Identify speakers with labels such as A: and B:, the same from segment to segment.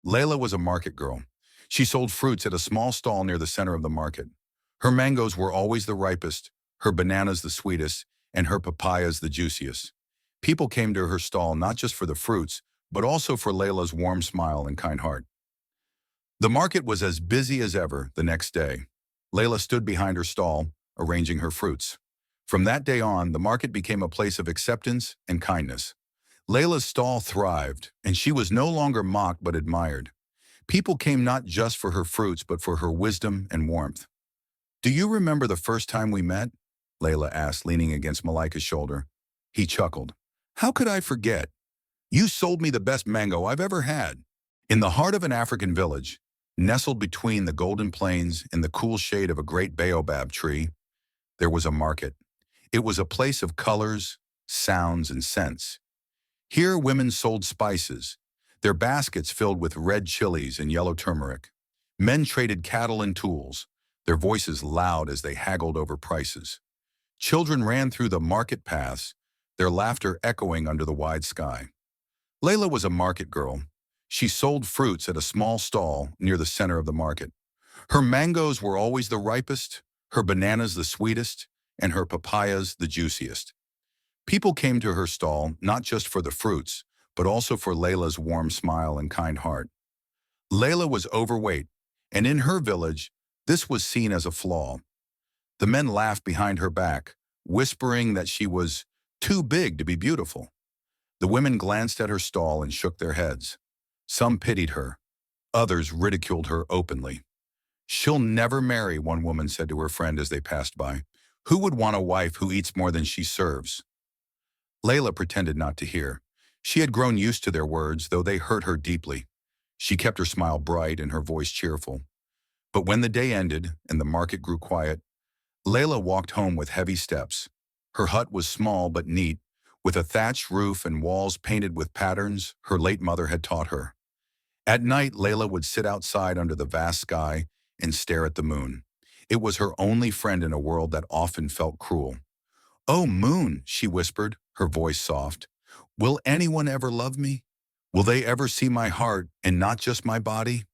A: Layla was a market girl. She sold fruits at a small stall near the center of the market. Her mangoes were always the ripest, her bananas the sweetest, and her papayas the juiciest. People came to her stall not just for the fruits, but also for Layla's warm smile and kind heart. The market was as busy as ever the next day. Layla stood behind her stall, arranging her fruits. From that day on, the market became a place of acceptance and kindness. Layla's stall thrived, and she was no longer mocked but admired. People came not just for her fruits, but for her wisdom and warmth. "Do you remember the first time we met?" Layla asked, leaning against Malika's shoulder. He chuckled. "How could I forget? You sold me the best mango I've ever had." In the heart of an African village, nestled between the golden plains and the cool shade of a great baobab tree, there was a market. It was a place of colors, sounds, and scents. Here women sold spices, their baskets filled with red chilies and yellow turmeric. Men traded cattle and tools, their voices loud as they haggled over prices. Children ran through the market paths, their laughter echoing under the wide sky. Layla was a market girl. She sold fruits at a small stall near the center of the market. Her mangoes were always the ripest, her bananas the sweetest, and her papayas the juiciest. People came to her stall not just for the fruits, but also for Layla's warm smile and kind heart. Layla was overweight, and in her village, this was seen as a flaw. The men laughed behind her back, whispering that she was too big to be beautiful. The women glanced at her stall and shook their heads. Some pitied her. Others ridiculed her openly. "She'll never marry," one woman said to her friend as they passed by. "Who would want a wife who eats more than she serves?" Layla pretended not to hear. She had grown used to their words, though they hurt her deeply. She kept her smile bright and her voice cheerful. But when the day ended and the market grew quiet, Layla walked home with heavy steps. Her hut was small but neat, with a thatched roof and walls painted with patterns her late mother had taught her. At night, Layla would sit outside under the vast sky and stare at the moon. It was her only friend in a world that often felt cruel. "Oh, moon," she whispered, her voice soft. "Will anyone ever love me? Will they ever see my heart and not just my body?"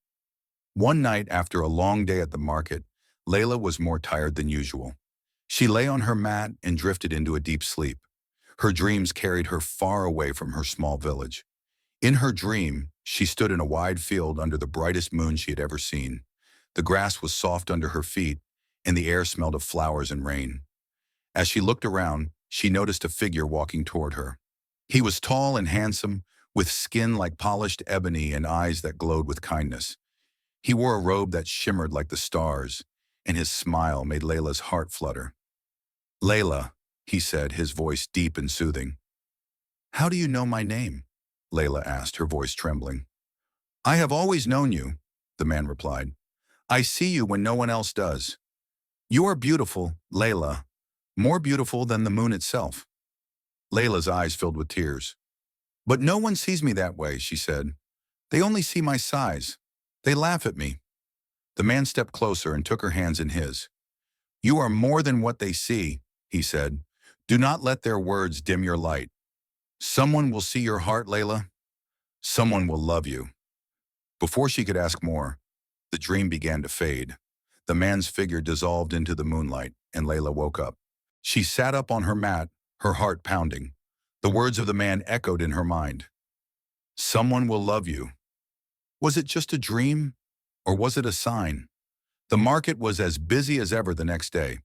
A: One night, after a long day at the market, Layla was more tired than usual. She lay on her mat and drifted into a deep sleep. Her dreams carried her far away from her small village. In her dream, she stood in a wide field under the brightest moon she had ever seen. The grass was soft under her feet, and the air smelled of flowers and rain. As she looked around, she noticed a figure walking toward her. He was tall and handsome, with skin like polished ebony and eyes that glowed with kindness. He wore a robe that shimmered like the stars, and his smile made Layla's heart flutter. "Layla," he said, his voice deep and soothing. "How do you know my name?" Layla asked, her voice trembling. "I have always known you," the man replied. "I see you when no one else does. You are beautiful, Layla, more beautiful than the moon itself." Layla's eyes filled with tears. "But no one sees me that way," she said. "They only see my size. They laugh at me." The man stepped closer and took her hands in his. "You are more than what they see," he said. "Do not let their words dim your light. Someone will see your heart, Layla. Someone will love you." Before she could ask more, the dream began to fade. The man's figure dissolved into the moonlight, and Layla woke up. She sat up on her mat, her heart pounding. The words of the man echoed in her mind. "Someone will love you." Was it just a dream, or was it a sign? The market was as busy as ever the next day.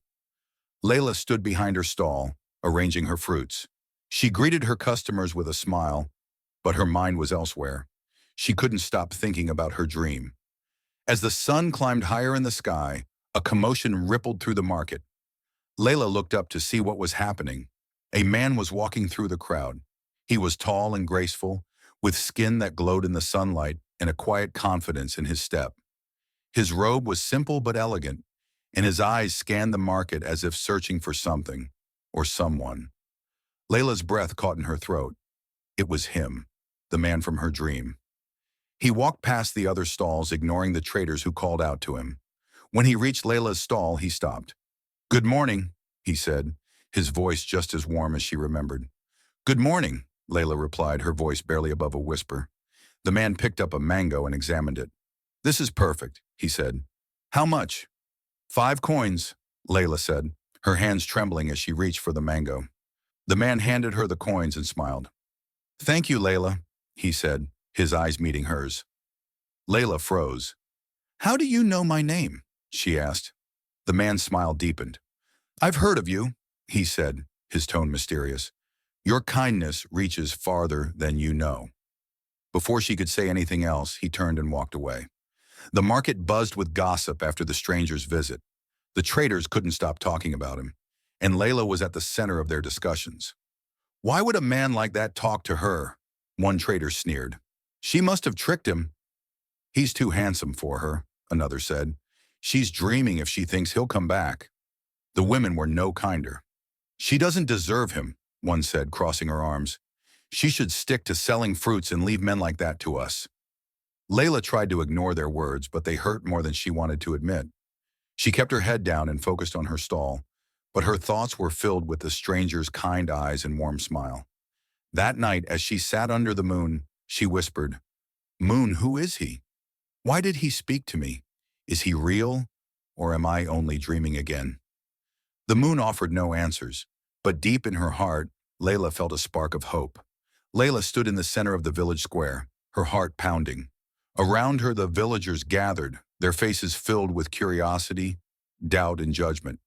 A: Layla stood behind her stall, arranging her fruits. She greeted her customers with a smile, but her mind was elsewhere. She couldn't stop thinking about her dream. As the sun climbed higher in the sky, a commotion rippled through the market. Layla looked up to see what was happening. A man was walking through the crowd. He was tall and graceful, with skin that glowed in the sunlight and a quiet confidence in his step. His robe was simple but elegant, and his eyes scanned the market as if searching for something or someone. Layla's breath caught in her throat. It was him, the man from her dream. He walked past the other stalls, ignoring the traders who called out to him. When he reached Layla's stall, he stopped. "Good morning," he said, his voice just as warm as she remembered. "Good morning," Layla replied, her voice barely above a whisper. The man picked up a mango and examined it. "This is perfect," he said. "How much?" "5 coins," Layla said, her hands trembling as she reached for the mango. The man handed her the coins and smiled. "Thank you, Layla," he said, his eyes meeting hers. Layla froze. "How do you know my name?" she asked. The man's smile deepened. "I've heard of you," he said, his tone mysterious. "Your kindness reaches farther than you know." Before she could say anything else, he turned and walked away. The market buzzed with gossip after the stranger's visit. The traders couldn't stop talking about him, and Layla was at the center of their discussions. "Why would a man like that talk to her?" one trader sneered. "She must have tricked him." "He's too handsome for her," another said. "She's dreaming if she thinks he'll come back." The women were no kinder. "She doesn't deserve him," one said, crossing her arms. "She should stick to selling fruits and leave men like that to us." Layla tried to ignore their words, but they hurt more than she wanted to admit. She kept her head down and focused on her stall, but her thoughts were filled with the stranger's kind eyes and warm smile. That night, as she sat under the moon, she whispered, "Moon, who is he? Why did he speak to me? Is he real, or am I only dreaming again?" The moon offered no answers, but deep in her heart, Layla felt a spark of hope. Layla stood in the center of the village square, her heart pounding. Around her, the villagers gathered, their faces filled with curiosity, doubt, and judgment.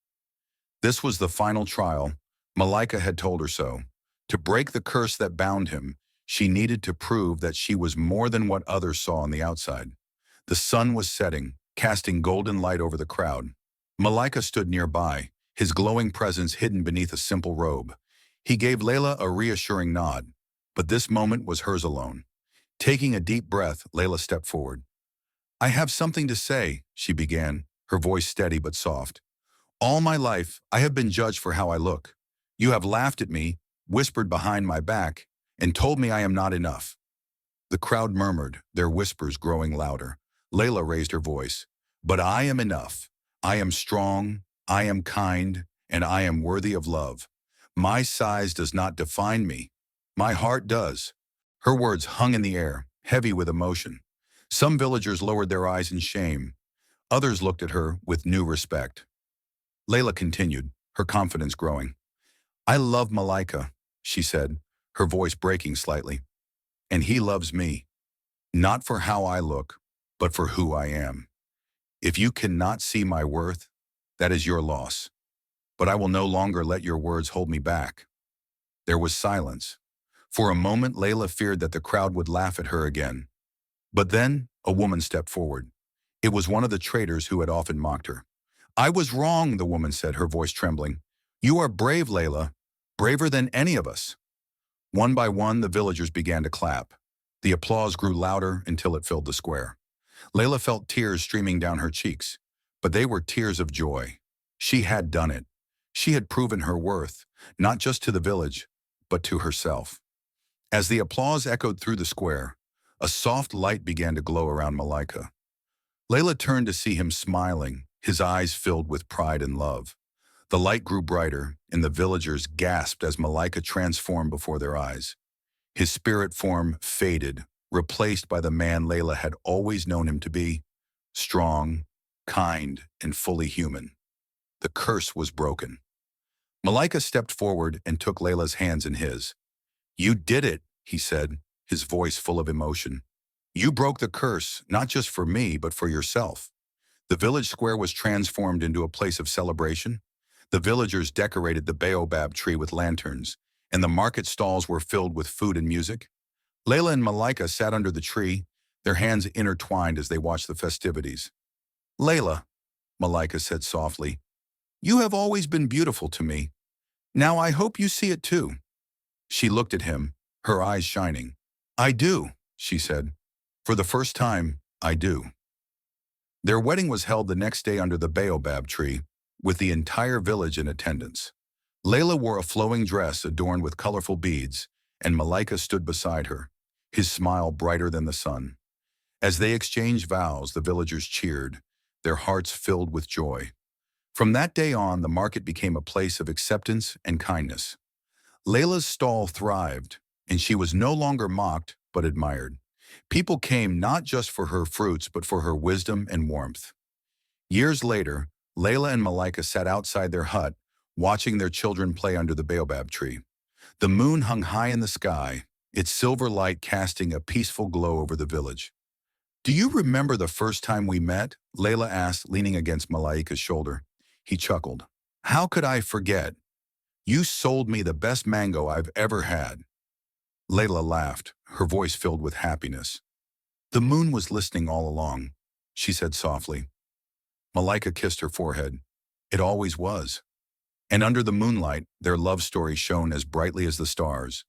A: This was the final trial. Malika had told her so. To break the curse that bound him, she needed to prove that she was more than what others saw on the outside. The sun was setting, casting golden light over the crowd. Malika stood nearby, his glowing presence hidden beneath a simple robe. He gave Layla a reassuring nod, but this moment was hers alone. Taking a deep breath, Layla stepped forward. "I have something to say," she began, her voice steady but soft. "All my life, I have been judged for how I look. You have laughed at me, whispered behind my back, and told me I am not enough." The crowd murmured, their whispers growing louder. Layla raised her voice. "But I am enough. I am strong, I am kind, and I am worthy of love. My size does not define me. My heart does." Her words hung in the air, heavy with emotion. Some villagers lowered their eyes in shame. Others looked at her with new respect. Layla continued, her confidence growing. "I love Malika," she said, her voice breaking slightly. "And he loves me. Not for how I look, but for who I am. If you cannot see my worth, that is your loss. But I will no longer let your words hold me back." There was silence. For a moment, Layla feared that the crowd would laugh at her again. But then, a woman stepped forward. It was one of the traders who had often mocked her. "I was wrong," the woman said, her voice trembling. "You are brave, Layla, braver than any of us." One by one, the villagers began to clap. The applause grew louder until it filled the square. Layla felt tears streaming down her cheeks, but they were tears of joy. She had done it. She had proven her worth, not just to the village, but to herself. As the applause echoed through the square, a soft light began to glow around Malika. Layla turned to see him smiling, his eyes filled with pride and love. The light grew brighter, and the villagers gasped as Malika transformed before their eyes. His spirit form faded, replaced by the man Layla had always known him to be, strong, kind, and fully human. The curse was broken. Malika stepped forward and took Layla's hands in his. "You did it," he said, his voice full of emotion. "You broke the curse, not just for me, but for yourself." The village square was transformed into a place of celebration. The villagers decorated the baobab tree with lanterns, and the market stalls were filled with food and music. Layla and Malika sat under the tree, their hands intertwined as they watched the festivities. "Layla," Malika said softly, "you have always been beautiful to me. Now I hope you see it too." She looked at him, her eyes shining. "I do," she said. "For the first time, I do." Their wedding was held the next day under the baobab tree, with the entire village in attendance. Layla wore a flowing dress adorned with colorful beads, and Malika stood beside her, his smile brighter than the sun. As they exchanged vows, the villagers cheered, their hearts filled with joy. From that day on, the market became a place of acceptance and kindness. Layla's stall thrived, and she was no longer mocked but admired. People came not just for her fruits, but for her wisdom and warmth. Years later, Layla and Malika sat outside their hut, watching their children play under the baobab tree. The moon hung high in the sky, its silver light casting a peaceful glow over the village. "Do you remember the first time we met?" Layla asked, leaning against Malaika's shoulder. He chuckled. "How could I forget? You sold me the best mango I've ever had." Layla laughed, her voice filled with happiness. "The moon was listening all along," she said softly. Malika kissed her forehead. "It always was." And under the moonlight, their love story shone as brightly as the stars.